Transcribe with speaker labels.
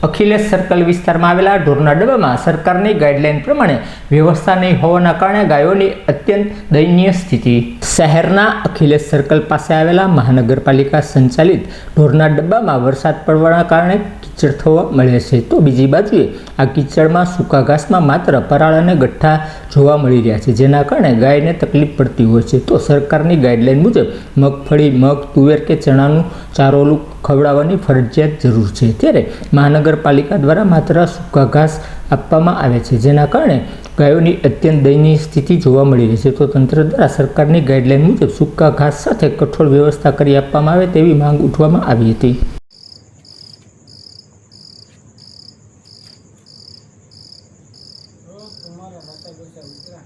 Speaker 1: Akhilesh circle વિસ્તારમાં આવેલા ઢોરના ડબ્બામાં સરકારની ગાઈડલાઈન પ્રમાણે વ્યવસ્થા નહીં હોવાના કારણે ગાયોની અત્યંત દયનીય સ્થિતિ। શહેરના અખિલેશ સર્કલ પાસે આવેલા મહાનગરપાલિકા સંચાલિત ઢોરના ડબ્બામાં વરસાદ પડવાના કારણે કીચડ થવા મળે છે, તો બીજી બાજુએ આ કીચડમાં સૂકા ઘાસમાં માત્ર પરાળ અને ગઠ્ઠા જોવા મળી રહ્યા છે, જેના કારણે ગાયને તકલીફ પડતી હોય છે। તો સરકારની ગાઈડલાઈન મુજબ મગફળી, મગ, તુવેર કે ચણાનું ચારોલું ખવડાવવાની ફરજિયાત જરૂર છે, ત્યારે મહાનગરપાલિકા દ્વારા માત્ર સૂકા ઘાસ આપવામાં આવે છે, જેના કારણે ગાયોની અત્યંત દયનીય સ્થિતિ જોવા મળી રહી છે। તો તંત્ર દ્વારા સરકારની ગાઈડલાઈન મુજબ સૂકા ઘાસ સાથે કઠોળ વ્યવસ્થા કરી આપવામાં આવે તેવી માંગ ઉઠવામાં આવી હતી।
Speaker 2: तुम्हारा रास्ता कैसा उतरा